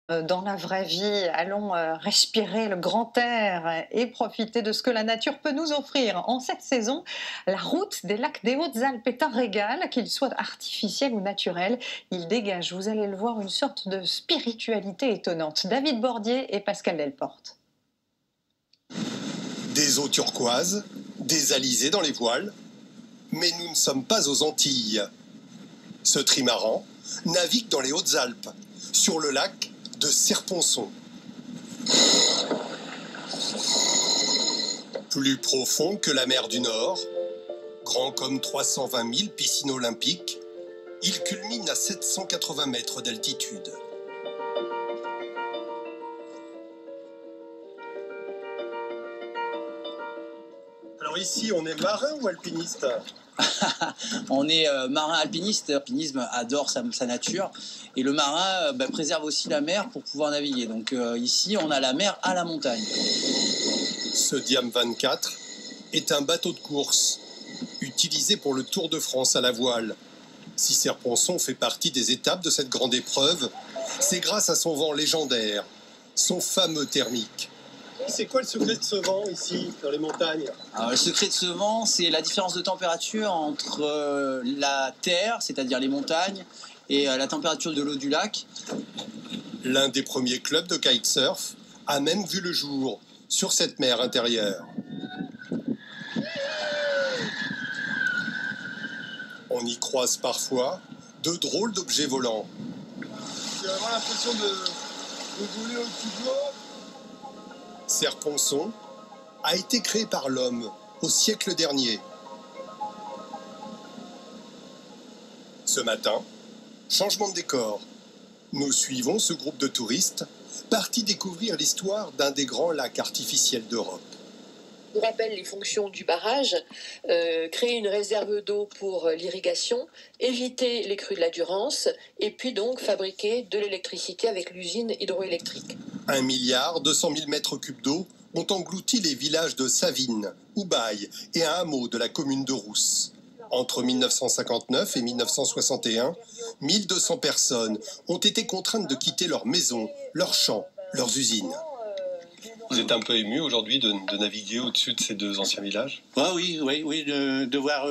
Dans la vraie vie, allons respirer le grand air et profiter de ce que la nature peut nous offrir. En cette saison, la route des lacs des Hautes-Alpes est un régal, qu'il soit artificiel ou naturel. Il dégage, vous allez le voir, une sorte de spiritualité étonnante. David Bordier et Pascal Delporte. Des eaux turquoises, des alizés dans les voiles, mais nous ne sommes pas aux Antilles. Ce trimaran navigue dans les Hautes-Alpes, sur le lac de Serponçon. Plus profond que la mer du Nord, grand comme 320 000 piscines olympiques, il culmine à 780 mètres d'altitude. Alors ici, on est marin ou alpiniste? On est marin alpiniste. L'alpinisme adore sa nature. Et le marin préserve aussi la mer pour pouvoir naviguer. Donc ici, on a la mer à la montagne. Ce Diam 24 est un bateau de course, utilisé pour le Tour de France à la voile. Si Serponçon fait partie des étapes de cette grande épreuve, c'est grâce à son vent légendaire, son fameux thermique. C'est quoi le secret de ce vent ici, dans les montagnes? Alors, le secret de ce vent, c'est la différence de température entre la terre, c'est-à-dire les montagnes, et la température de l'eau du lac. L'un des premiers clubs de kitesurf a même vu le jour sur cette mer intérieure. On y croise parfois de drôles d'objets volants. J'ai vraiment l'impression de voler au-dessus de l'eau. Serponçon a été créé par l'homme au siècle dernier. Ce matin, changement de décor. Nous suivons ce groupe de touristes partis découvrir l'histoire d'un des grands lacs artificiels d'Europe. On rappelle les fonctions du barrage, créer une réserve d'eau pour l'irrigation, éviter les crues de la Durance et puis donc fabriquer de l'électricité avec l'usine hydroélectrique. 1,2 milliard mètres cubes d'eau ont englouti les villages de Savines, Houbaille et un hameau de la commune de Rousse. Entre 1959 et 1961, 1200 personnes ont été contraintes de quitter leurs maisons, leurs champs, leurs usines. Vous êtes un peu ému aujourd'hui de naviguer au-dessus de ces deux anciens villages? Oui, de voir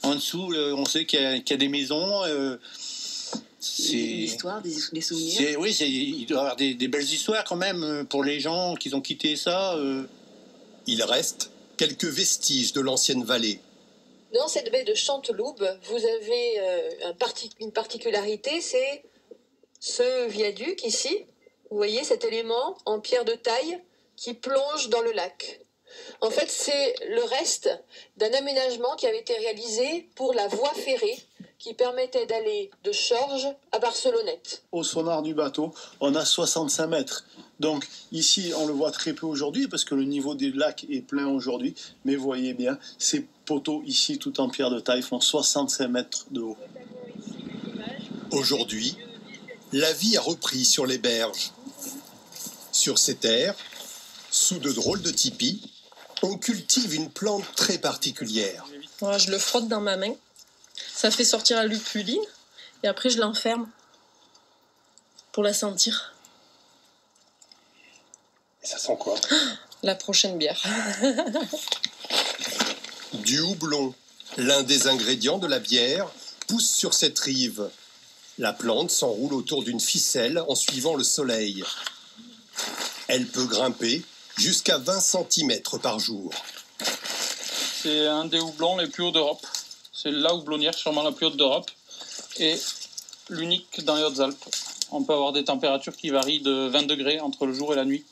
en dessous, on sait qu'il y a des maisons. C'est l'histoire, des souvenirs. Il doit y avoir des belles histoires quand même pour les gens qui ont quitté ça. Il reste quelques vestiges de l'ancienne vallée. Dans cette baie de Chanteloube, vous avez une particularité, c'est ce viaduc ici. Vous voyez cet élément en pierre de taille qui plonge dans le lac. En fait, c'est le reste d'un aménagement qui avait été réalisé pour la voie ferrée qui permettait d'aller de Chorges à Barcelonnette. Au sonar du bateau, on a 65 mètres. Donc ici, on le voit très peu aujourd'hui parce que le niveau des lacs est plein aujourd'hui. Mais vous voyez bien, ces poteaux ici, tout en pierre de taille, font 65 mètres de haut. Aujourd'hui, la vie a repris sur les berges. Sur ces terres, sous de drôles de tipis, on cultive une plante très particulière. Voilà, je le frotte dans ma main. Ça fait sortir la lupuline. Et après, je l'enferme pour la sentir. Et ça sent quoi? La prochaine bière. Du houblon, l'un des ingrédients de la bière, pousse sur cette rive. La plante s'enroule autour d'une ficelle en suivant le soleil. Elle peut grimper jusqu'à 20 cm par jour. C'est un des houblons les plus hauts d'Europe. C'est la houblonnière sûrement la plus haute d'Europe et l'unique dans les Hautes-Alpes. On peut avoir des températures qui varient de 20 degrés entre le jour et la nuit.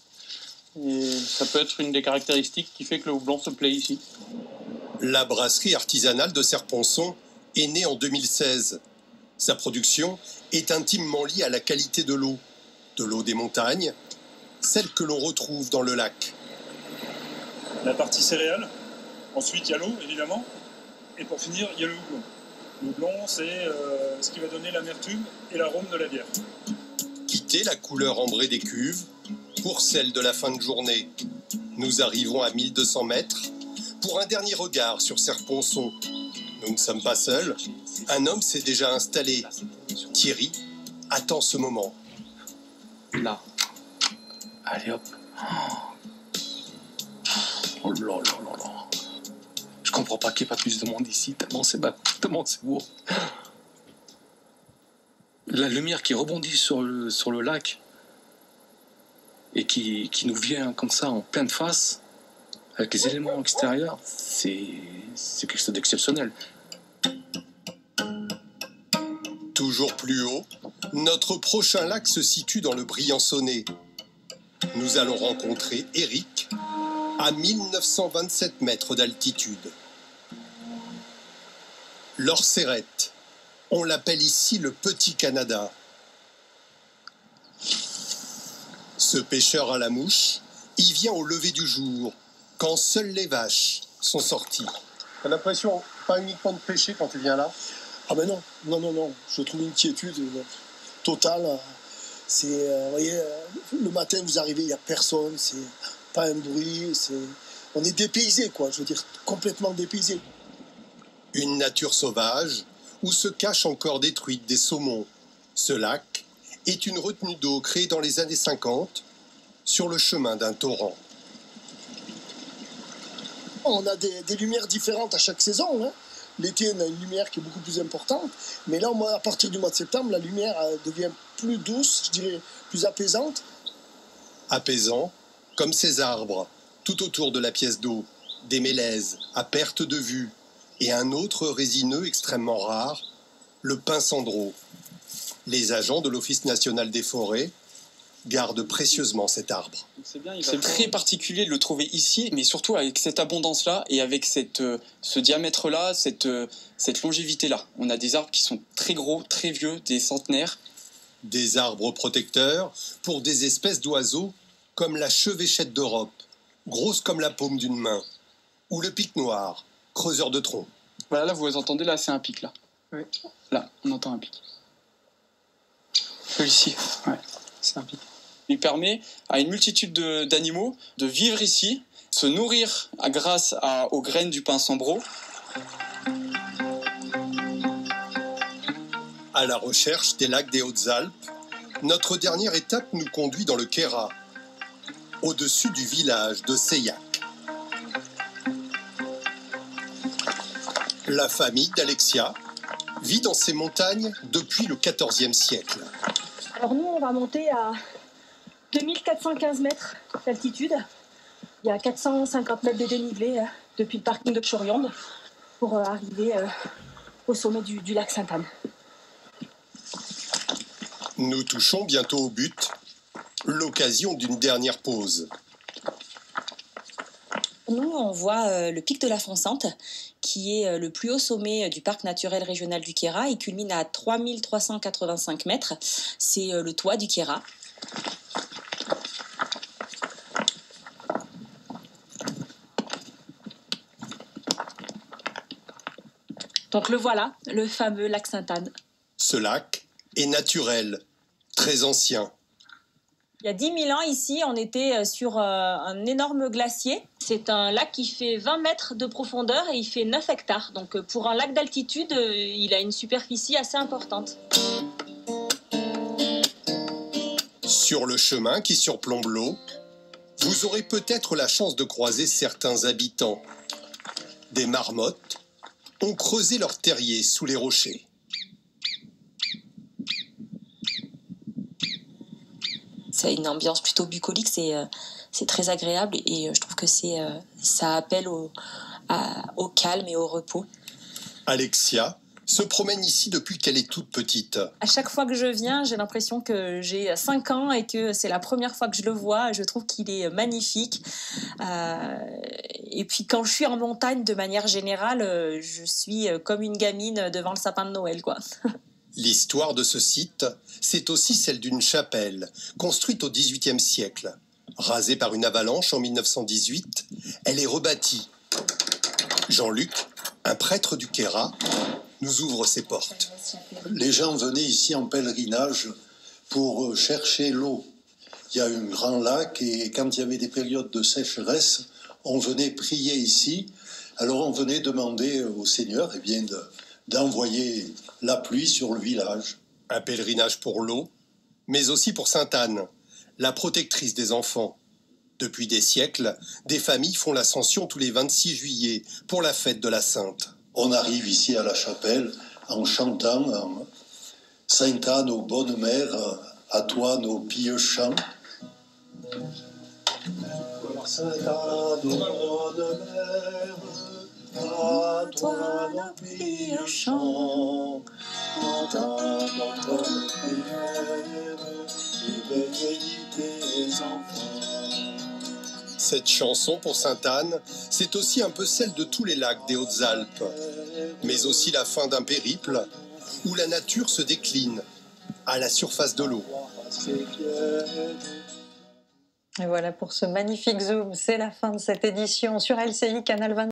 Et ça peut être une des caractéristiques qui fait que le houblon se plaît ici. La brasserie artisanale de Serponçon est née en 2016. Sa production est intimement liée à la qualité de l'eau des montagnes, celle que l'on retrouve dans le lac. La partie céréales, ensuite il y a l'eau évidemment, et pour finir il y a le houblon. Le houblon c'est ce qui va donner l'amertume et l'arôme de la bière. Quittez la couleur ambrée des cuves pour celle de la fin de journée. Nous arrivons à 1200 mètres pour un dernier regard sur Serponçon. Nous ne sommes pas seuls. Un homme s'est déjà installé. Thierry attend ce moment. là. Allez hop. Oh là là là là. Je comprends pas qu'il n'y ait pas plus de monde ici, tellement c'est beau. La lumière qui rebondit sur le lac et qui nous vient comme ça en pleine face, avec les éléments extérieurs, c'est quelque chose d'exceptionnel. Toujours plus haut, notre prochain lac se situe dans le Briançonnais. Nous allons rencontrer Eric à 1927 mètres d'altitude. L'Orcérette, on l'appelle ici le Petit Canada. Ce pêcheur à la mouche, il vient au lever du jour, quand seules les vaches sont sorties. T'as l'impression pas uniquement de pêcher quand tu viens là? Ah ben non, je trouve une quiétude totale. C'est, vous voyez, le matin vous arrivez, il n'y a personne, c'est pas un bruit, on est dépaysé quoi, je veux dire, complètement dépaysé. Une nature sauvage où se cachent encore des truites, des saumons. Ce lac est une retenue d'eau créée dans les années 50 sur le chemin d'un torrent. On a des lumières différentes à chaque saison. Hein. L'été, on a une lumière qui est beaucoup plus importante. Mais là, à partir du mois de septembre, la lumière devient plus douce, je dirais plus apaisante. Apaisant, comme ces arbres, tout autour de la pièce d'eau, des mélèzes à perte de vue, et un autre résineux extrêmement rare, le pin cendreau. Les agents de l'Office national des forêts gardent précieusement cet arbre. C'est très particulier de le trouver ici, mais surtout avec cette abondance-là et avec ce diamètre-là, cette longévité-là. On a des arbres qui sont très gros, très vieux, des centenaires. Des arbres protecteurs pour des espèces d'oiseaux comme la chevêchette d'Europe, grosse comme la paume d'une main, ou le pic noir, creuseur de tronc. Voilà, là, vous entendez, là, c'est un pic, là. Oui. Là, on entend un pic. Celui-ci, ouais, c'est un pic. Il permet à une multitude d'animaux de vivre ici, se nourrir grâce aux graines du pin cendreau. À la recherche des lacs des Hautes-Alpes, notre dernière étape nous conduit dans le Queyras, au-dessus du village de Seillac. La famille d'Alexia vit dans ces montagnes depuis le XIVe siècle. Alors nous, on va monter à 2415 mètres d'altitude. Il y a 450 mètres de dénivelé depuis le parking de Choriande pour arriver au sommet du lac Sainte-Anne. Nous touchons bientôt au but, l'occasion d'une dernière pause. Nous, on voit le pic de la Fonsante, qui est le plus haut sommet du parc naturel régional du Queyras. Il culmine à 3385 mètres. C'est le toit du Queyras. Donc le voilà, le fameux lac Sainte-Anne. Ce lac est naturel, très ancien. Il y a 10 000 ans, ici, on était sur un énorme glacier. C'est un lac qui fait 20 mètres de profondeur et il fait 9 hectares. Donc pour un lac d'altitude, il a une superficie assez importante. Sur le chemin qui surplombe l'eau, vous aurez peut-être la chance de croiser certains habitants. Des marmottes ont creusé leur terrier sous les rochers. C'est une ambiance plutôt bucolique, c'est très agréable et je trouve que ça appelle au calme et au repos. Alexia se promène ici depuis qu'elle est toute petite. À chaque fois que je viens, j'ai l'impression que j'ai 5 ans et que c'est la première fois que je le vois. Je trouve qu'il est magnifique. Et puis quand je suis en montagne, de manière générale, je suis comme une gamine devant le sapin de Noël, quoi. L'histoire de ce site, c'est aussi celle d'une chapelle, construite au XVIIIe siècle. Rasée par une avalanche en 1918, elle est rebâtie. Jean-Luc, un prêtre du Queyras, nous ouvre ses portes. Les gens venaient ici en pèlerinage pour chercher l'eau. Il y a un grand lac et quand il y avait des périodes de sécheresse, on venait prier ici. Alors on venait demander au Seigneur d'envoyer la pluie sur le village. Un pèlerinage pour l'eau, mais aussi pour Sainte-Anne, la protectrice des enfants. Depuis des siècles, des familles font l'ascension tous les 26 juillet pour la fête de la Sainte. On arrive ici à la chapelle en chantant « Sainte Anne, ô bonne mère, à toi nos pieux chants ». Sainte Anne, ô bonne mère, à toi nos pieux chants, entends notre prière et bénis tes enfants. Cette chanson pour Sainte-Anne, c'est aussi un peu celle de tous les lacs des Hautes-Alpes, mais aussi la fin d'un périple où la nature se décline à la surface de l'eau. Et voilà pour ce magnifique zoom, c'est la fin de cette édition sur LCI Canal 22.